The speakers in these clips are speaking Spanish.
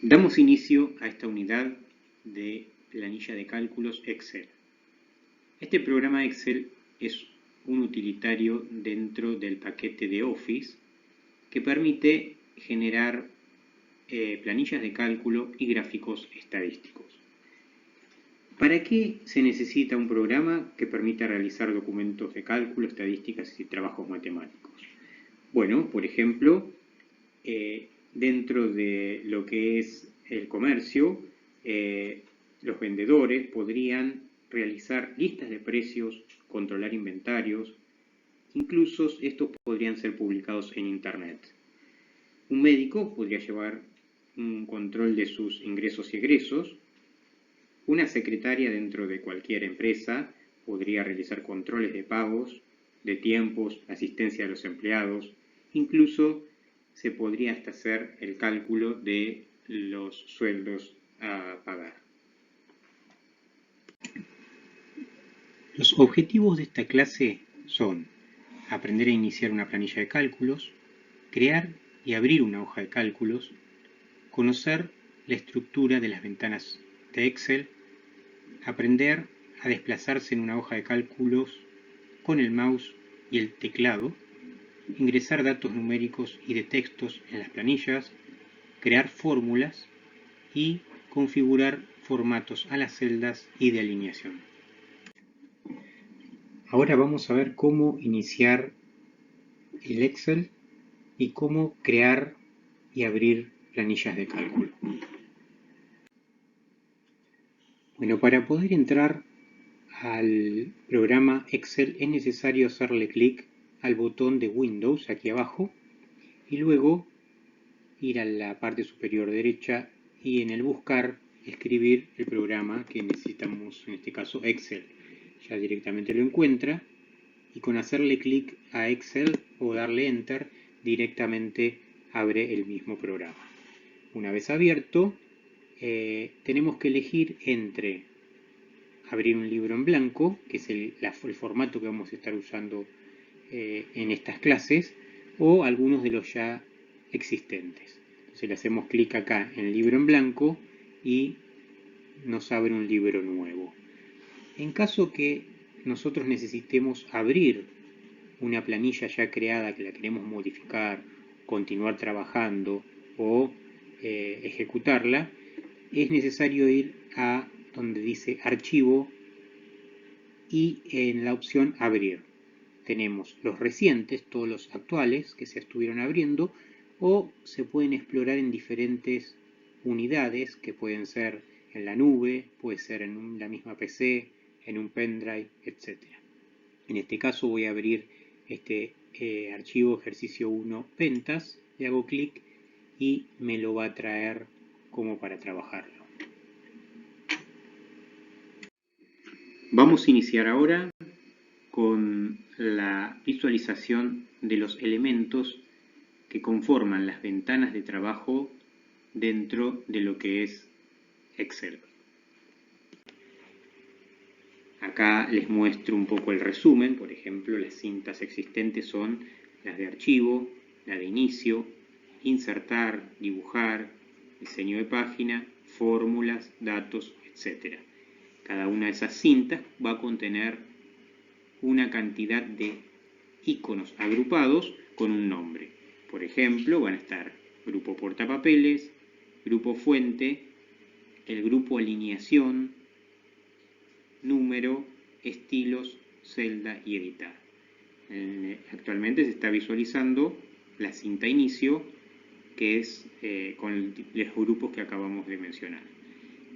Damos inicio a esta unidad de planilla de cálculos Excel. Este programa Excel es un utilitario dentro del paquete de Office que permite generar planillas de cálculo y gráficos estadísticos. ¿Para qué se necesita un programa que permita realizar documentos de cálculo, estadísticas y trabajos matemáticos? Bueno, por ejemplo, dentro de lo que es el comercio, los vendedores podrían realizar listas de precios, controlar inventarios, incluso estos podrían ser publicados en Internet. Un médico podría llevar un control de sus ingresos y egresos. Una secretaria dentro de cualquier empresa podría realizar controles de pagos, de tiempos, asistencia a los empleados, incluso se podría hasta hacer el cálculo de los sueldos a pagar. Los objetivos de esta clase son aprender a iniciar una planilla de cálculos, crear y abrir una hoja de cálculos, conocer la estructura de las ventanas de Excel, aprender a desplazarse en una hoja de cálculos con el mouse y el teclado, ingresar datos numéricos y de textos en las planillas, crear fórmulas y configurar formatos a las celdas y de alineación. Ahora vamos a ver cómo iniciar el Excel y cómo crear y abrir planillas de cálculo. Bueno, para poder entrar al programa Excel es necesario hacerle clic al botón de Windows aquí abajo y luego ir a la parte superior derecha y en el buscar escribir el programa que necesitamos, en este caso Excel. Ya directamente lo encuentra y con hacerle clic a Excel o darle Enter directamente abre el mismo programa. Una vez abierto, tenemos que elegir entre abrir un libro en blanco, que es el formato que vamos a estar usando en estas clases, o algunos de los ya existentes. Entonces le hacemos clic acá en libro en blanco y nos abre un libro nuevo. En caso que nosotros necesitemos abrir una planilla ya creada que la queremos modificar, continuar trabajando o ejecutarla, es necesario ir a donde dice archivo y en la opción abrir. Tenemos los recientes, todos los actuales que se estuvieron abriendo, o se pueden explorar en diferentes unidades que pueden ser en la nube, puede ser en la misma PC, en un pendrive, etc. En este caso voy a abrir este archivo ejercicio 1 ventas, le hago clic y me lo va a traer como para trabajarlo. Vamos a iniciar ahora con la visualización de los elementos que conforman las ventanas de trabajo dentro de lo que es Excel. Acá les muestro un poco el resumen. Por ejemplo, las cintas existentes son las de archivo, la de inicio, insertar, dibujar, diseño de página, fórmulas, datos, etc. Cada una de esas cintas va a contener una cantidad de iconos agrupados con un nombre. Por ejemplo, van a estar grupo portapapeles, grupo fuente, el grupo alineación, número, estilos, celda y editar. Actualmente se está visualizando la cinta inicio, que es con los grupos que acabamos de mencionar.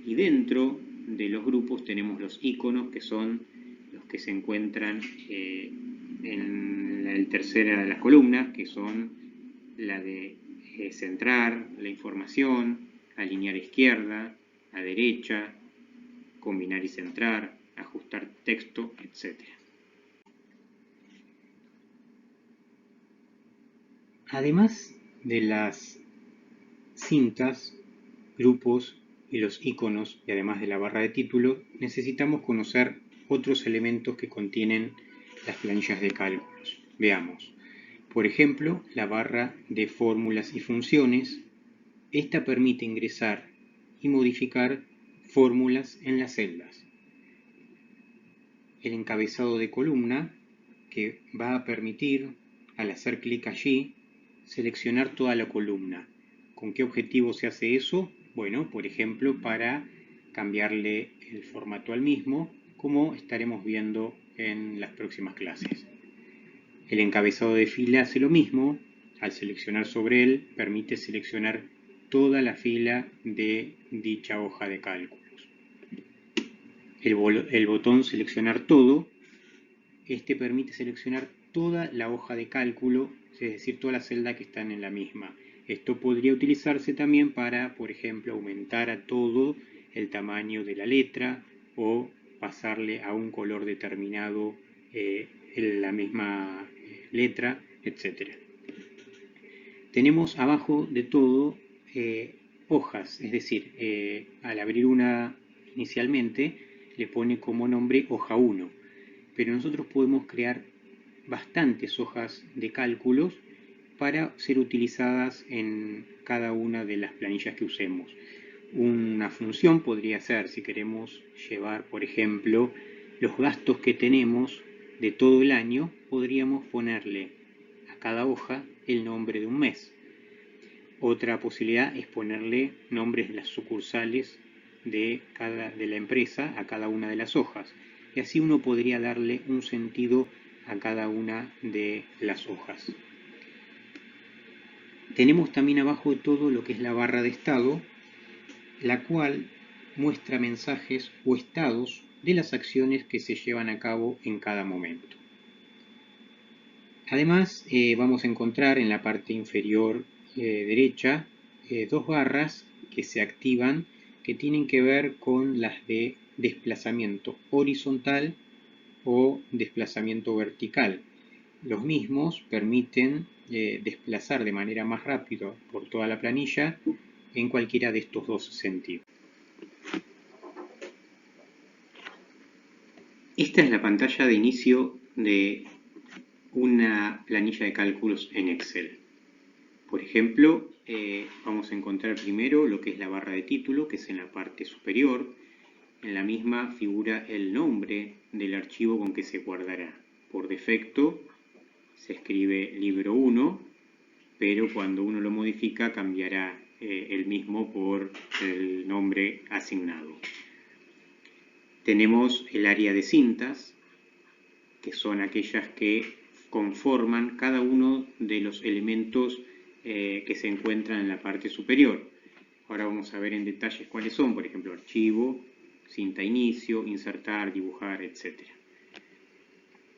Y dentro de los grupos tenemos los iconos, que son los que se encuentran en la tercera de las columnas, que son la de centrar la información, alinear a izquierda, a derecha, combinar y centrar, ajustar texto, etc. Además de las cintas, grupos y los iconos, y además de la barra de título, necesitamos conocer otros elementos que contienen las planillas de cálculos. Veamos. Por ejemplo, la barra de fórmulas y funciones, Esta permite ingresar y modificar fórmulas en las celdas. El encabezado de columna, que va a permitir, al hacer clic allí, seleccionar toda la columna. ¿Con qué objetivo se hace eso? Bueno, por ejemplo, para cambiarle el formato al mismo, como estaremos viendo en las próximas clases. El encabezado de fila hace lo mismo. Al seleccionar sobre él, permite seleccionar toda la fila de dicha hoja de cálculos. El botón seleccionar todo, este permite seleccionar toda la hoja de cálculo, es decir, todas las celdas que están en la misma. Esto podría utilizarse también para, por ejemplo, aumentar a todo el tamaño de la letra o pasarle a un color determinado en la misma letra, etc. Tenemos abajo de todo hojas, es decir, al abrir una inicialmente le pone como nombre hoja 1, pero nosotros podemos crear bastantes hojas de cálculos para ser utilizadas en cada una de las planillas que usemos. Una función podría ser, si queremos llevar, por ejemplo, los gastos que tenemos de todo el año, podríamos ponerle a cada hoja el nombre de un mes. Otra posibilidad es ponerle nombres de las sucursales de la empresa a cada una de las hojas. Y así uno podría darle un sentido a cada una de las hojas. Tenemos también abajo de todo lo que es la barra de estado, la cual muestra mensajes o estados de las acciones que se llevan a cabo en cada momento. Además, vamos a encontrar en la parte inferior derecha dos barras que se activan que tienen que ver con las de desplazamiento horizontal o desplazamiento vertical. Los mismos permiten desplazar de manera más rápida por toda la planilla en cualquiera de estos dos sentidos. Esta es la pantalla de inicio de una planilla de cálculos en Excel. Por ejemplo, vamos a encontrar primero lo que es la barra de título, que es en la parte superior. En la misma figura el nombre del archivo con que se guardará. Por defecto se escribe libro 1, pero cuando uno lo modifica cambiará el mismo por el nombre asignado. Tenemos el área de cintas, que son aquellas que conforman cada uno de los elementos que se encuentran en la parte superior. Ahora vamos a ver en detalles cuáles son, por ejemplo, archivo, cinta inicio, insertar, dibujar, etc.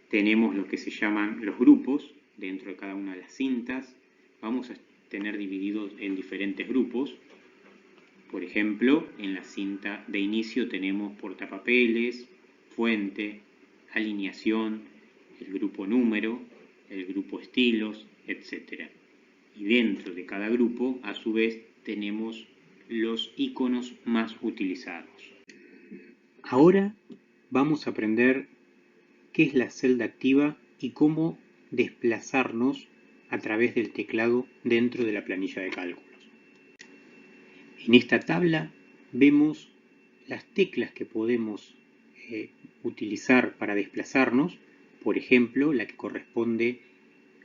Tenemos lo que se llaman los grupos dentro de cada una de las cintas. Vamos a tener divididos en diferentes grupos. Por ejemplo, en la cinta de inicio tenemos portapapeles, fuente, alineación, el grupo número, el grupo estilos, etc. Y dentro de cada grupo, a su vez, tenemos los iconos más utilizados. Ahora vamos a aprender qué es la celda activa y cómo desplazarnos a través del teclado dentro de la planilla de cálculos. En esta tabla vemos las teclas que podemos utilizar para desplazarnos, por ejemplo, la que corresponde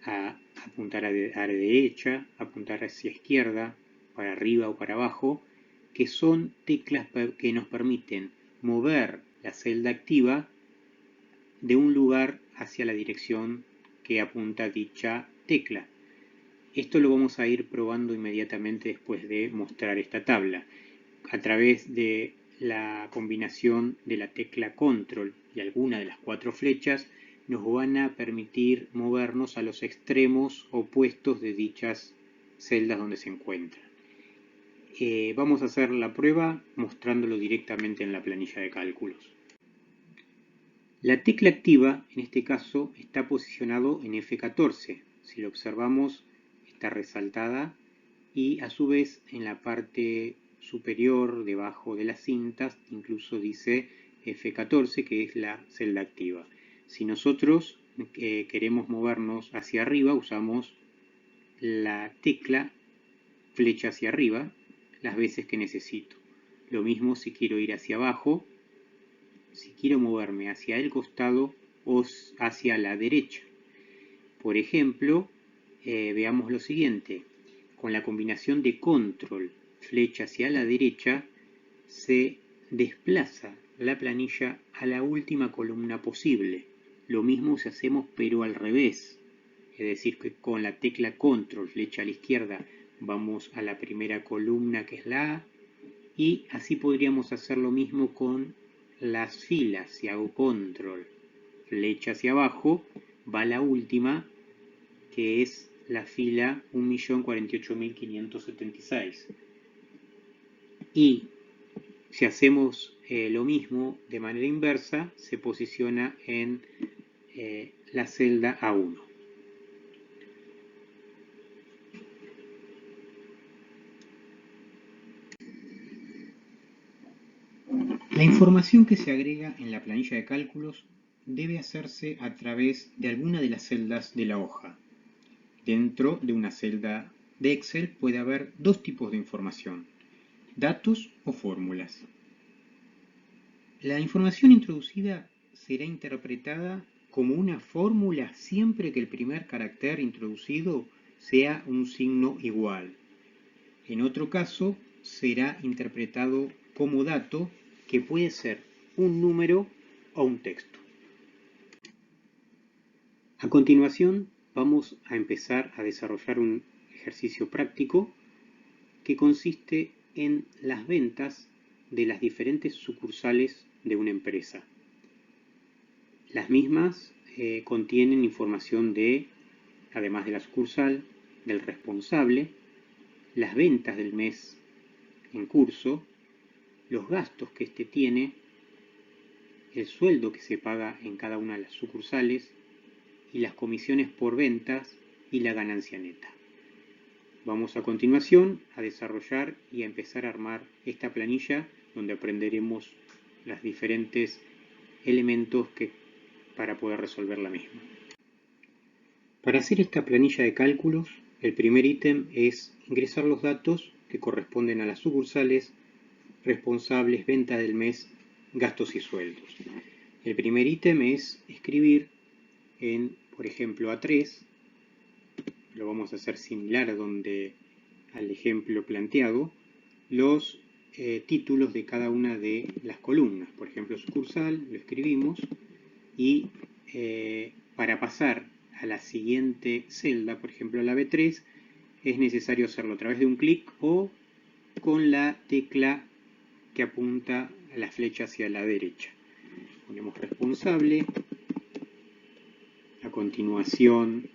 a apuntar a la derecha, apuntar hacia izquierda, para arriba o para abajo, que son teclas que nos permiten mover la celda activa de un lugar hacia la dirección que apunta dicha tecla. Esto lo vamos a ir probando inmediatamente después de mostrar esta tabla. A través de la combinación de la tecla Control y alguna de las 4 flechas nos van a permitir movernos a los extremos opuestos de dichas celdas donde se encuentran. Vamos a hacer la prueba mostrándolo directamente en la planilla de cálculos. La tecla activa, en este caso, está posicionado en F14. Si lo observamos, está resaltada y a su vez en la parte superior, debajo de las cintas, incluso dice F14, que es la celda activa. Si nosotros queremos movernos hacia arriba, usamos la tecla flecha hacia arriba las veces que necesito. Lo mismo si quiero ir hacia abajo, si quiero moverme hacia el costado o hacia la derecha. Por ejemplo, veamos lo siguiente. Con la combinación de control, flecha hacia la derecha, se desplaza la planilla a la última columna posible. Lo mismo si hacemos pero al revés. Es decir, que con la tecla control, flecha a la izquierda, vamos a la primera columna que es la A. Y así podríamos hacer lo mismo con las filas. Si hago control, flecha hacia abajo, va a la última, que es la fila 1.048.576. Y si hacemos lo mismo de manera inversa, se posiciona en la celda A1. La información que se agrega en la planilla de cálculos debe hacerse a través de alguna de las celdas de la hoja. Dentro de una celda de Excel puede haber dos tipos de información: datos o fórmulas. La información introducida será interpretada como una fórmula siempre que el primer carácter introducido sea un signo igual. En otro caso, será interpretado como dato, que puede ser un número o un texto. A continuación, vamos a empezar a desarrollar un ejercicio práctico que consiste en las ventas de las diferentes sucursales de una empresa. Las mismas contienen información de, además de la sucursal, del responsable, las ventas del mes en curso, los gastos que éste tiene, el sueldo que se paga en cada una de las sucursales y las comisiones por ventas y la ganancia neta. Vamos a continuación a desarrollar y a empezar a armar esta planilla donde aprenderemos los diferentes elementos para poder resolver la misma. Para hacer esta planilla de cálculos, el primer ítem es ingresar los datos que corresponden a las sucursales, responsables, venta del mes, gastos y sueldos. El primer ítem es escribir en, por ejemplo, A3, lo vamos a hacer similar al ejemplo planteado, los títulos de cada una de las columnas. Por ejemplo, sucursal, lo escribimos, y para pasar a la siguiente celda, por ejemplo la B3, es necesario hacerlo a través de un clic o con la tecla que apunta a la flecha hacia la derecha. Ponemos responsable, a continuación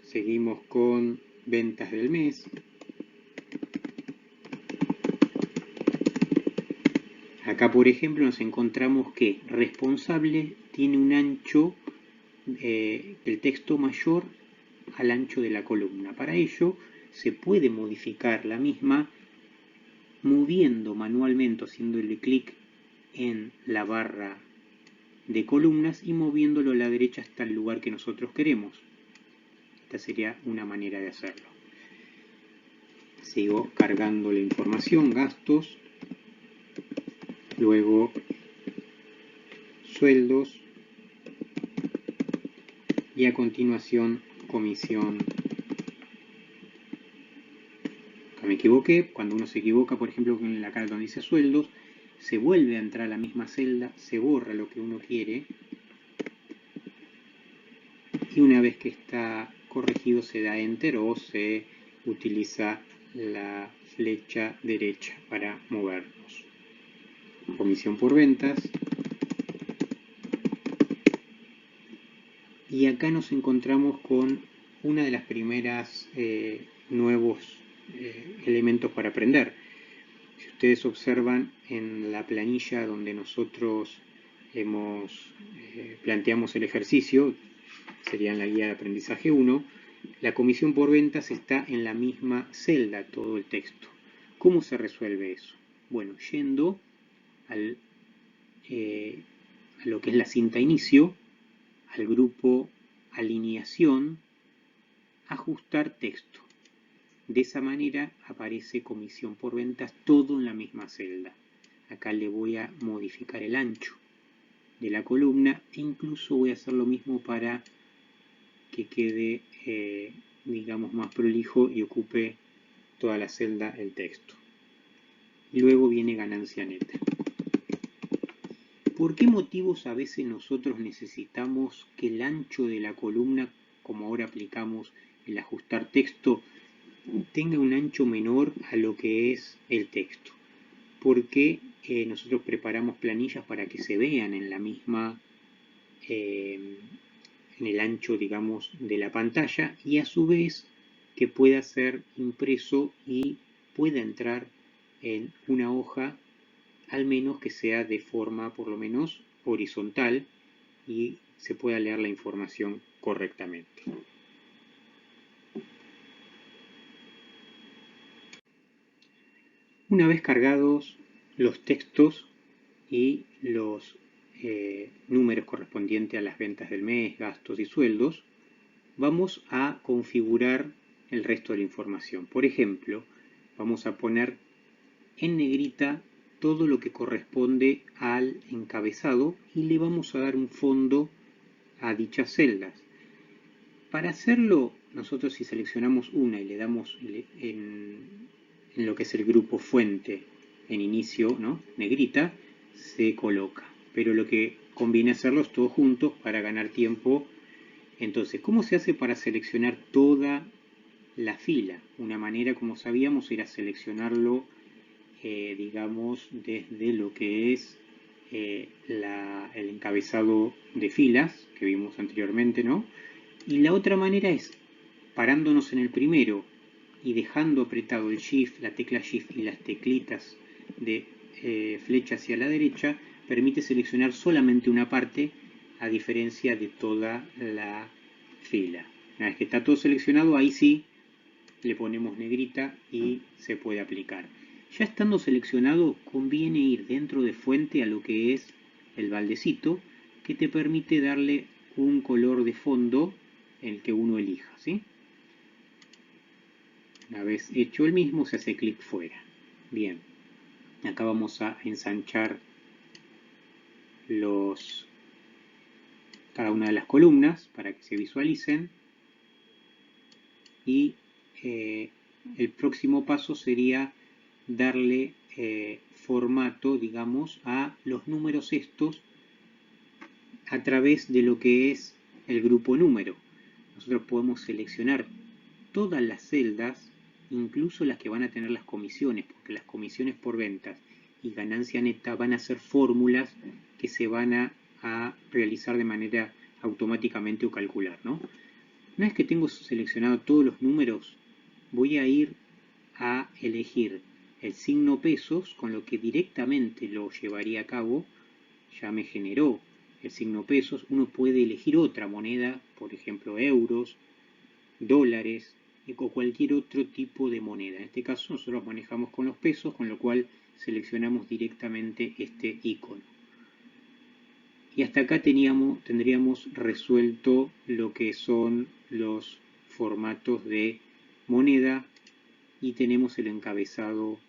seguimos con ventas del mes. Acá, por ejemplo, nos encontramos que responsable tiene un ancho del texto mayor al ancho de la columna. Para ello se puede modificar la misma moviendo manualmente, haciéndole clic en la barra de columnas y moviéndolo a la derecha hasta el lugar que nosotros queremos. Esta sería una manera de hacerlo. Sigo cargando la información, gastos, luego sueldos y a continuación comisión. Acá me equivoqué. Cuando uno se equivoca, por ejemplo, en la cara donde dice sueldos, se vuelve a entrar a la misma celda, se borra lo que uno quiere y una vez que está corregido se da Enter o se utiliza la flecha derecha para movernos. Comisión por ventas. Y acá nos encontramos con una de las primeras nuevos elementos para aprender. Si ustedes observan en la planilla donde nosotros planteamos el ejercicio, sería en la guía de aprendizaje 1, la comisión por ventas está en la misma celda, todo el texto. ¿Cómo se resuelve eso? Bueno, yendo a lo que es la cinta inicio, al grupo alineación, ajustar texto. De esa manera aparece comisión por ventas todo en la misma celda. Acá le voy a modificar el ancho de la columna e incluso voy a hacer lo mismo para que quede, digamos, más prolijo y ocupe toda la celda el texto. Y luego viene ganancia neta. ¿Por qué motivos a veces nosotros necesitamos que el ancho de la columna, como ahora aplicamos el ajustar texto, tenga un ancho menor a lo que es el texto? Porque nosotros preparamos planillas para que se vean en la misma, en el ancho, digamos, de la pantalla, y a su vez que pueda ser impreso y pueda entrar en una hoja, al menos que sea de forma por lo menos horizontal y se pueda leer la información correctamente. Una vez cargados los textos y los números correspondientes a las ventas del mes, gastos y sueldos, vamos a configurar el resto de la información. Por ejemplo, vamos a poner en negrita todo lo que corresponde al encabezado y le vamos a dar un fondo a dichas celdas. Para hacerlo, nosotros si seleccionamos una y le damos en lo que es el grupo fuente en inicio, ¿no?, negrita, se coloca. Pero lo que conviene hacerlos todos juntos para ganar tiempo. Entonces, ¿cómo se hace para seleccionar toda la fila? Una manera, como sabíamos, era seleccionarlo, digamos, desde lo que es el encabezado de filas que vimos anteriormente, ¿no? Y la otra manera es parándonos en el primero y dejando apretado el Shift, la tecla Shift y las teclitas de flecha hacia la derecha, permite seleccionar solamente una parte a diferencia de toda la fila. Una vez que está todo seleccionado, ahí sí le ponemos negrita y se puede aplicar. Ya estando seleccionado, conviene ir dentro de fuente a lo que es el baldecito, que te permite darle un color de fondo el que uno elija, ¿sí? Una vez hecho el mismo, se hace clic fuera. Bien, acá vamos a ensanchar cada una de las columnas para que se visualicen. Y el próximo paso sería darle formato, digamos, a los números estos a través de lo que es el grupo número. Nosotros podemos seleccionar todas las celdas, incluso las que van a tener las comisiones, porque las comisiones por ventas y ganancia neta van a ser fórmulas que se van a realizar de manera automáticamente o calcular, ¿no? Una vez que tengo seleccionado todos los números, voy a ir a elegir el signo pesos, con lo que directamente lo llevaría a cabo. Ya me generó el signo pesos. Uno puede elegir otra moneda, por ejemplo euros, dólares o cualquier otro tipo de moneda. En este caso nosotros manejamos con los pesos, con lo cual seleccionamos directamente este icono. Y hasta acá tendríamos resuelto lo que son los formatos de moneda y tenemos el encabezado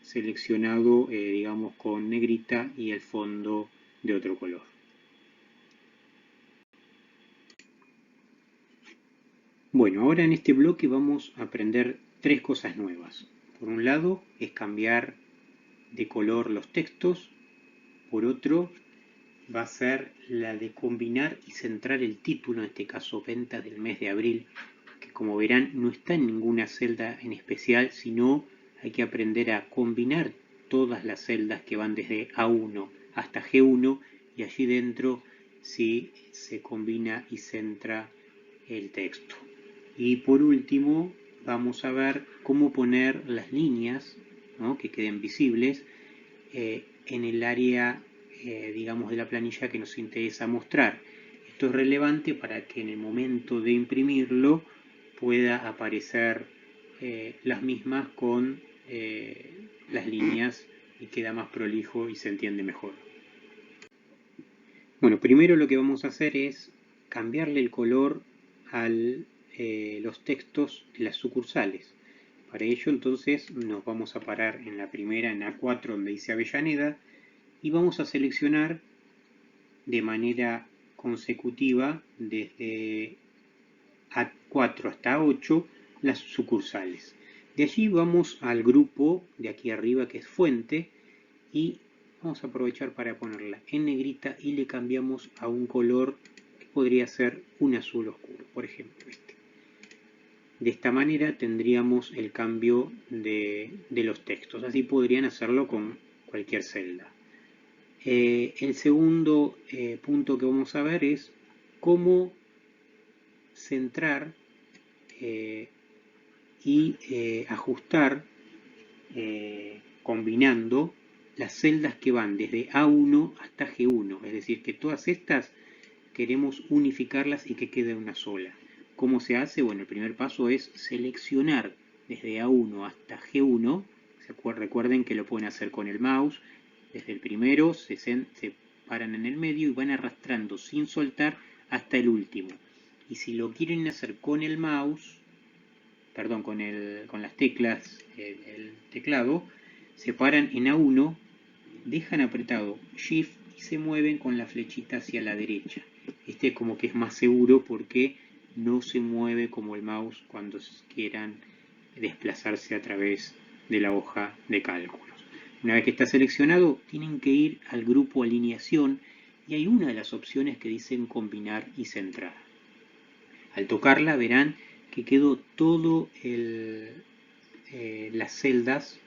seleccionado, digamos, con negrita y el fondo de otro color. Bueno, ahora en este bloque vamos a aprender tres cosas nuevas. Por un lado es cambiar de color los textos. Por otro va a ser la de combinar y centrar el título, en este caso ventas del mes de abril, que como verán no está en ninguna celda en especial, sino hay que aprender a combinar todas las celdas que van desde A1 hasta G1 y allí dentro sí se combina y centra el texto. Y por último vamos a ver cómo poner las líneas, ¿no?, que queden visibles en el área, digamos, de la planilla que nos interesa mostrar. Esto es relevante para que en el momento de imprimirlo pueda aparecer las mismas con las líneas y queda más prolijo y se entiende mejor. Bueno, primero lo que vamos a hacer es cambiarle el color a los textos de las sucursales. Para ello entonces nos vamos a parar en la primera, en A4, donde dice Avellaneda, y vamos a seleccionar de manera consecutiva desde A4 hasta A8 las sucursales. De allí vamos al grupo de aquí arriba que es fuente y vamos a aprovechar para ponerla en negrita y le cambiamos a un color que podría ser un azul oscuro, por ejemplo este. De esta manera tendríamos el cambio de los textos. Así podrían hacerlo con cualquier celda. El segundo punto que vamos a ver es cómo centrar y ajustar combinando las celdas que van desde A1 hasta G1. Es decir, que todas estas queremos unificarlas y que quede una sola. ¿Cómo se hace? Bueno, el primer paso es seleccionar desde A1 hasta G1. Recuerden que lo pueden hacer con el mouse. Desde el primero se paran en el medio y van arrastrando sin soltar hasta el último. Y si lo quieren hacer con el mouse, perdón, con las teclas, el teclado, se paran en A1, dejan apretado Shift y se mueven con la flechita hacia la derecha. Este como que es más seguro porque no se mueve como el mouse cuando quieran desplazarse a través de la hoja de cálculos. Una vez que está seleccionado, tienen que ir al grupo alineación y hay una de las opciones que dicen combinar y centrar. Al tocarla verán que quedó todo las celdas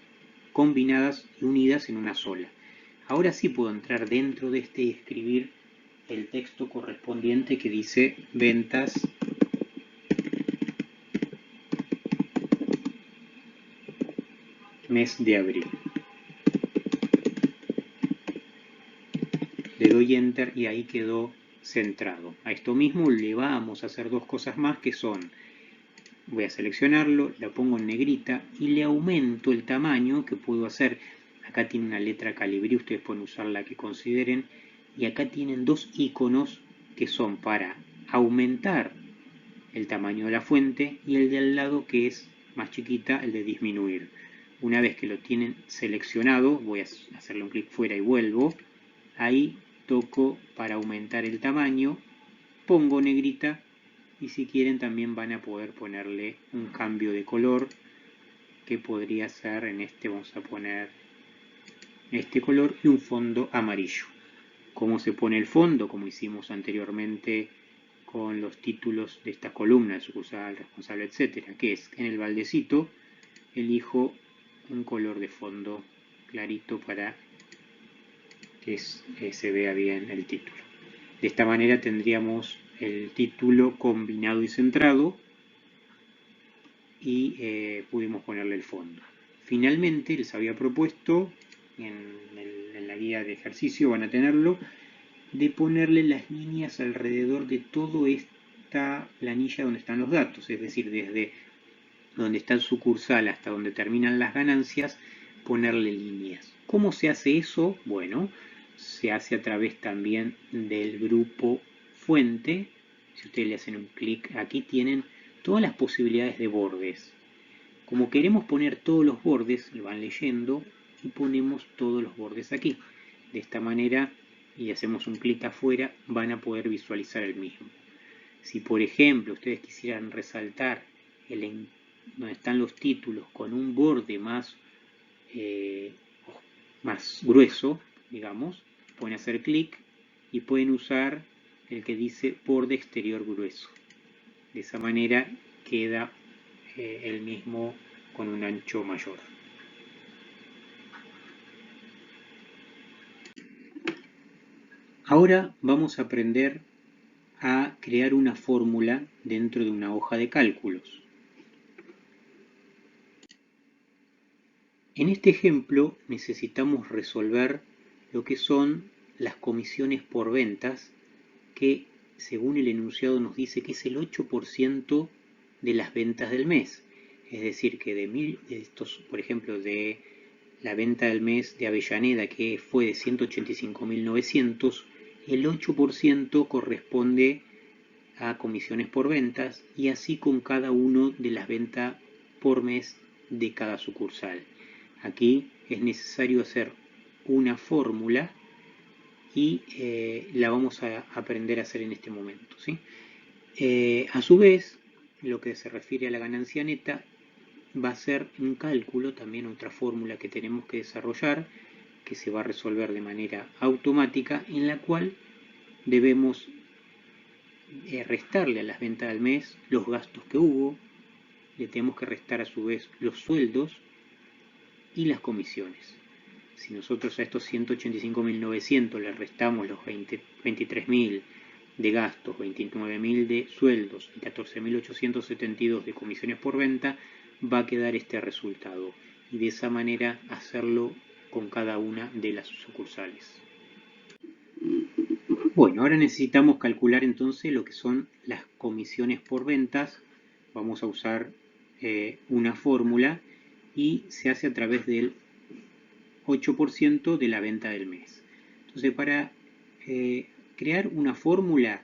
combinadas y unidas en una sola. Ahora sí puedo entrar dentro de este y escribir el texto correspondiente que dice ventas mes de abril. Le doy enter y ahí quedó centrado. A esto mismo le vamos a hacer dos cosas más que son, voy a seleccionarlo, la pongo en negrita y le aumento el tamaño que puedo hacer. Acá tiene una letra Calibri, ustedes pueden usar la que consideren. Y acá tienen dos iconos que son para aumentar el tamaño de la fuente y el de al lado que es más chiquita, el de disminuir. Una vez que lo tienen seleccionado, voy a hacerle un clic fuera y vuelvo. Ahí toco para aumentar el tamaño, pongo negrita y si quieren también van a poder ponerle un cambio de color que podría ser en este, vamos a poner este color y un fondo amarillo. ¿Cómo se pone el fondo? Como hicimos anteriormente con los títulos de esta columna, el sucursal, responsable, etcétera, que es en el baldecito elijo un color de fondo clarito para que se vea bien el título. De esta manera tendríamos el título combinado y centrado y pudimos ponerle el fondo. Finalmente les había propuesto, en la guía de ejercicio van a tenerlo, de ponerle las líneas alrededor de toda esta planilla donde están los datos, es decir, desde donde está el sucursal hasta donde terminan las ganancias, ponerle líneas. ¿Cómo se hace eso? Bueno, se hace a través también del grupo fuente. Si ustedes le hacen un clic, aquí tienen todas las posibilidades de bordes. Como queremos poner todos los bordes, lo van leyendo y ponemos todos los bordes aquí. De esta manera, y hacemos un clic afuera, van a poder visualizar el mismo. Si por ejemplo ustedes quisieran resaltar donde están los títulos con un borde más grueso, digamos, pueden hacer clic y pueden usar el que dice borde exterior grueso. De esa manera queda el mismo con un ancho mayor. Ahora vamos a aprender a crear una fórmula dentro de una hoja de cálculos. En este ejemplo necesitamos resolver lo que son las comisiones por ventas, que según el enunciado nos dice que es el 8% de las ventas del mes. Es decir, que de estos, por ejemplo, de la venta del mes de Avellaneda, que fue de 185.900, el 8% corresponde a comisiones por ventas y así con cada uno de las ventas por mes de cada sucursal. Aquí es necesario hacer una fórmula y la vamos a aprender a hacer en este momento, ¿sí? A su vez, lo que se refiere a la ganancia neta va a ser un cálculo, también otra fórmula que tenemos que desarrollar, que se va a resolver de manera automática, en la cual debemos restarle a las ventas del mes los gastos que hubo, le tenemos que restar a su vez los sueldos y las comisiones. Si nosotros a estos 185.900 le restamos los 23.000 de gastos, 29.000 de sueldos y 14.872 de comisiones por venta, va a quedar este resultado. Y de esa manera hacerlo con cada una de las sucursales. Bueno, ahora necesitamos calcular entonces lo que son las comisiones por ventas. Vamos a usar una fórmula y se hace a través del 8% de la venta del mes. Entonces, para crear una fórmula,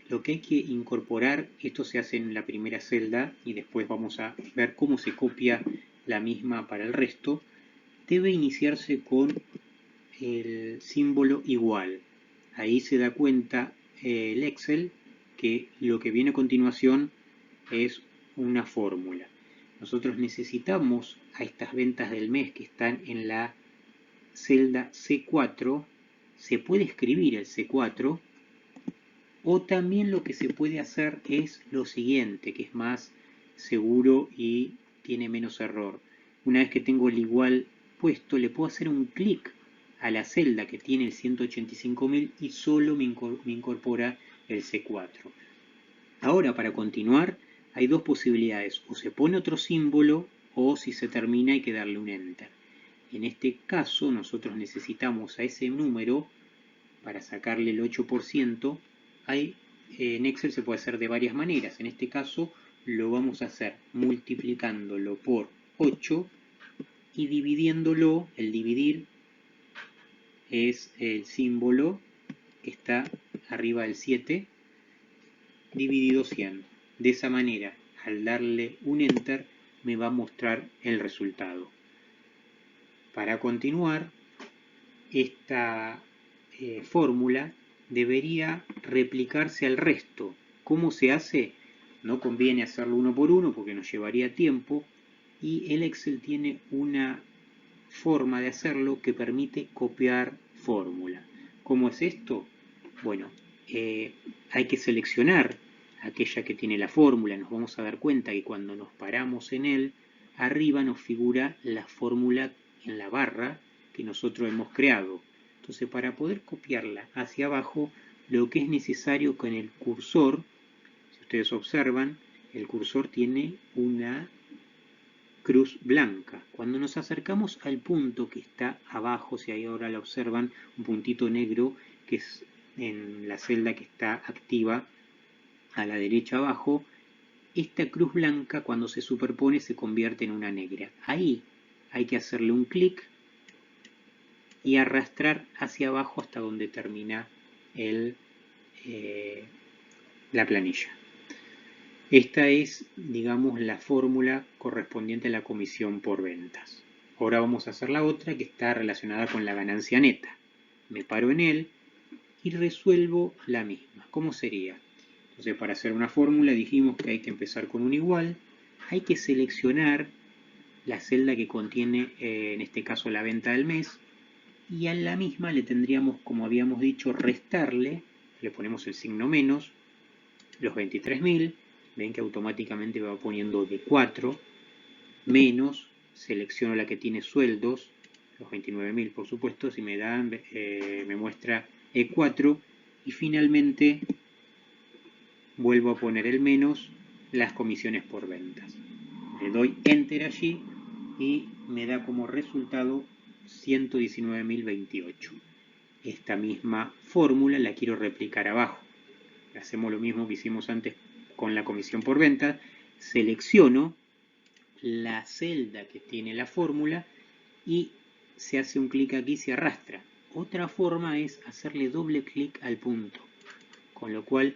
lo que hay que incorporar, esto se hace en la primera celda y después vamos a ver cómo se copia la misma para el resto, debe iniciarse con el símbolo igual. Ahí se da cuenta el Excel que lo que viene a continuación es una fórmula. Nosotros necesitamos a estas ventas del mes que están en la celda C4, se puede escribir el C4, o también lo que se puede hacer es lo siguiente, que es más seguro y tiene menos error. Una vez que tengo el igual puesto, le puedo hacer un clic a la celda que tiene el 185.000 y solo me incorpora el C4. Ahora, para continuar, hay dos posibilidades. O se pone otro símbolo o si se termina hay que darle un Enter. En este caso, nosotros necesitamos a ese número para sacarle el 8%. En Excel se puede hacer de varias maneras. En este caso lo vamos a hacer multiplicándolo por 8 y dividiéndolo. El dividir es el símbolo que está arriba del 7 dividido 100. De esa manera, al darle un Enter, me va a mostrar el resultado. Para continuar, esta fórmula debería replicarse al resto. ¿Cómo se hace? No conviene hacerlo uno por uno porque nos llevaría tiempo y el Excel tiene una forma de hacerlo que permite copiar fórmula. ¿Cómo es esto? Bueno, hay que seleccionar aquella que tiene la fórmula. Nos vamos a dar cuenta que cuando nos paramos en él, arriba nos figura la fórmula en la barra que nosotros hemos creado. Entonces, para poder copiarla hacia abajo, lo que es necesario con el cursor, si ustedes observan, el cursor tiene una cruz blanca. Cuando nos acercamos al punto que está abajo, si ahí ahora la observan, un puntito negro que es en la celda que está activa a la derecha abajo, esta cruz blanca cuando se superpone se convierte en una negra. Ahí hay que hacerle un clic y arrastrar hacia abajo hasta donde termina la planilla. Esta es, digamos, la fórmula correspondiente a la comisión por ventas. Ahora vamos a hacer la otra que está relacionada con la ganancia neta. Me paro en él y resuelvo la misma. ¿Cómo sería? Entonces, para hacer una fórmula dijimos que hay que empezar con un igual, hay que seleccionar la celda que contiene, en este caso, la venta del mes, y a la misma le tendríamos, como habíamos dicho, restarle, le ponemos el signo menos, los 23.000, ven que automáticamente va poniendo de 4, menos, selecciono la que tiene sueldos, los 29.000 por supuesto, si me dan, me muestra E4, y finalmente vuelvo a poner el menos, las comisiones por ventas. Le doy Enter allí y me da como resultado 119.028. Esta misma fórmula la quiero replicar abajo. Hacemos lo mismo que hicimos antes con la comisión por venta. Selecciono la celda que tiene la fórmula y se hace un clic aquí y se arrastra. Otra forma es hacerle doble clic al punto, con lo cual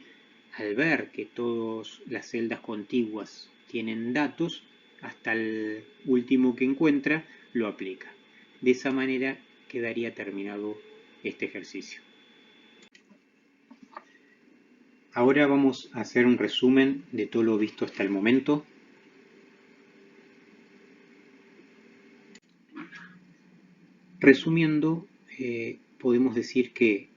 al ver que todas las celdas contiguas tienen datos, hasta el último que encuentra, lo aplica. De esa manera quedaría terminado este ejercicio. Ahora vamos a hacer un resumen de todo lo visto hasta el momento. Resumiendo, podemos decir que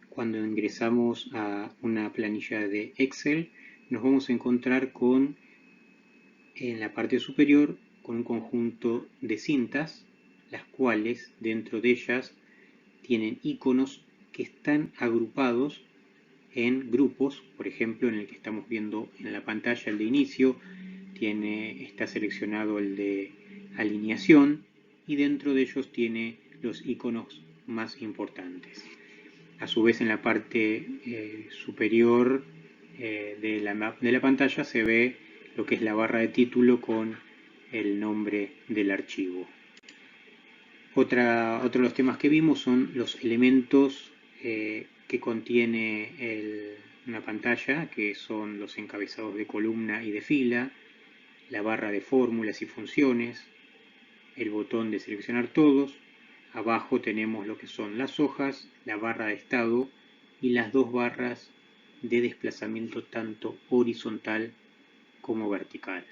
cuando ingresamos a una planilla de Excel, nos vamos a encontrar con, en la parte superior, con un conjunto de cintas, las cuales dentro de ellas tienen iconos que están agrupados en grupos. Por ejemplo, en el que estamos viendo en la pantalla, el de inicio, está seleccionado el de alineación, y dentro de ellos tiene los iconos más importantes. A su vez, en la parte superior de la pantalla se ve lo que es la barra de título con el nombre del archivo. Otro de los temas que vimos son los elementos que contiene una pantalla, que son los encabezados de columna y de fila, la barra de fórmulas y funciones, el botón de seleccionar todos. Abajo tenemos lo que son las hojas, la barra de estado y las dos barras de desplazamiento tanto horizontal como vertical.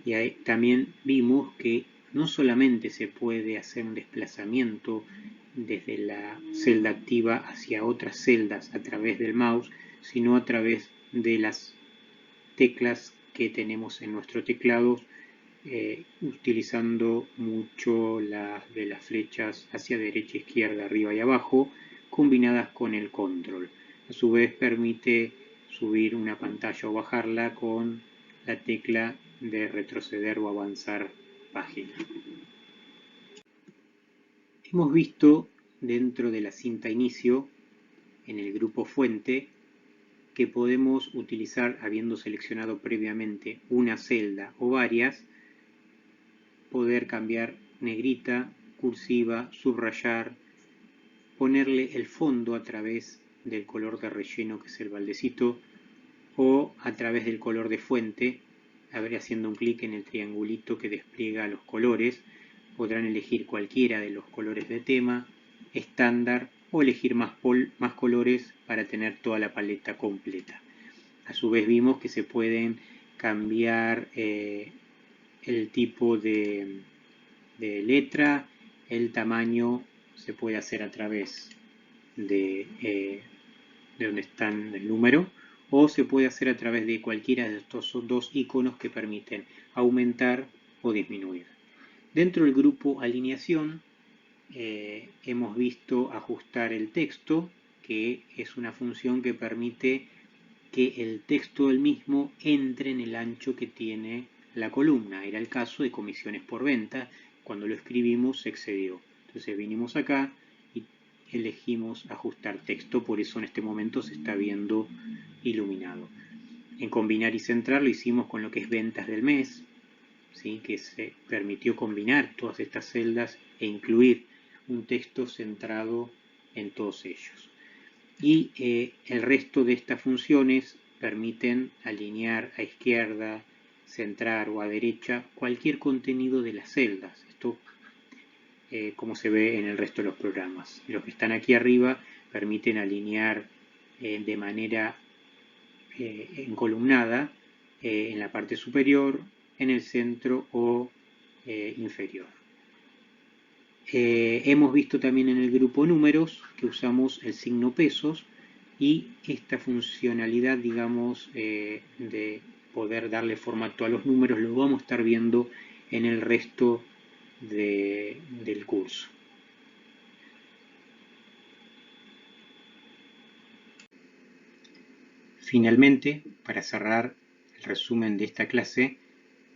Y ahí también vimos que no solamente se puede hacer un desplazamiento desde la celda activa hacia otras celdas a través del mouse, sino a través de las teclas que tenemos en nuestro teclado, utilizando mucho de las flechas hacia derecha, izquierda, arriba y abajo, combinadas con el control. A su vez permite subir una pantalla o bajarla con la tecla de retroceder o avanzar página. Hemos visto dentro de la cinta inicio, en el grupo fuente, que podemos utilizar, habiendo seleccionado previamente una celda o varias, poder cambiar negrita, cursiva, subrayar, ponerle el fondo a través del color de relleno, que es el baldecito, o a través del color de fuente, haciendo un clic en el triangulito que despliega los colores. Podrán elegir cualquiera de los colores de tema, estándar, o elegir más colores para tener toda la paleta completa. A su vez vimos que se pueden cambiar el tipo de letra, el tamaño se puede hacer a través de donde está el número, o se puede hacer a través de cualquiera de estos dos iconos que permiten aumentar o disminuir. Dentro del grupo alineación hemos visto ajustar el texto, que es una función que permite que el texto del mismo entre en el ancho que tiene la columna. Era el caso de comisiones por venta. Cuando lo escribimos se excedió. Entonces vinimos acá y elegimos ajustar texto, por eso en este momento se está viendo iluminado. En combinar y centrar lo hicimos con lo que es ventas del mes, ¿sí? Que se permitió combinar todas estas celdas e incluir un texto centrado en todos ellos. Y el resto de estas funciones permiten alinear a izquierda, centrar o a derecha cualquier contenido de las celdas. Esto como se ve en el resto de los programas. Los que están aquí arriba permiten alinear de manera encolumnada en la parte superior, en el centro o inferior. Hemos visto también en el grupo números que usamos el signo pesos, y esta funcionalidad, digamos, de poder darle formato a los números, lo vamos a estar viendo en el resto del curso. Finalmente, para cerrar el resumen de esta clase,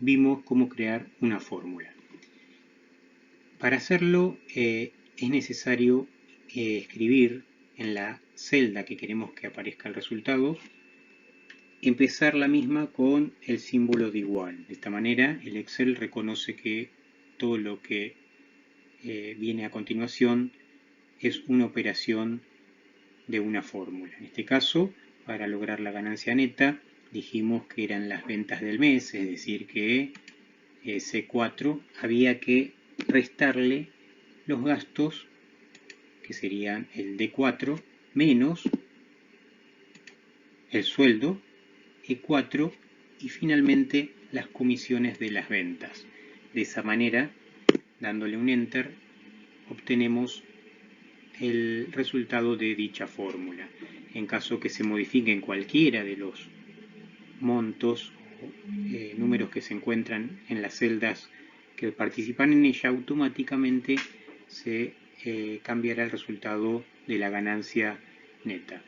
vimos cómo crear una fórmula. Para hacerlo es necesario escribir en la celda que queremos que aparezca el resultado, empezar la misma con el símbolo de igual. De esta manera el Excel reconoce que todo lo que viene a continuación es una operación de una fórmula. En este caso, para lograr la ganancia neta, dijimos que eran las ventas del mes, es decir que C4, había que restarle los gastos, que serían el D4, menos el sueldo, E4, y finalmente las comisiones de las ventas. De esa manera, dándole un Enter, obtenemos el resultado de dicha fórmula. En caso que se modifiquen cualquiera de los montos o números que se encuentran en las celdas que participan en ella, automáticamente se cambiará el resultado de la ganancia neta.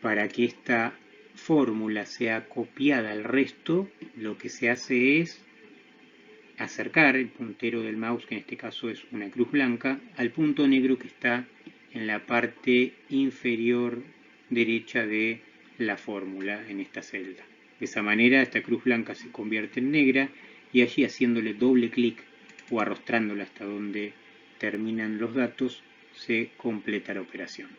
Para que esta fórmula sea copiada al resto, lo que se hace es acercar el puntero del mouse, que en este caso es una cruz blanca, al punto negro que está en la parte inferior derecha de la fórmula en esta celda. De esa manera esta cruz blanca se convierte en negra y allí, haciéndole doble clic o arrastrándola hasta donde terminan los datos, se completa la operación.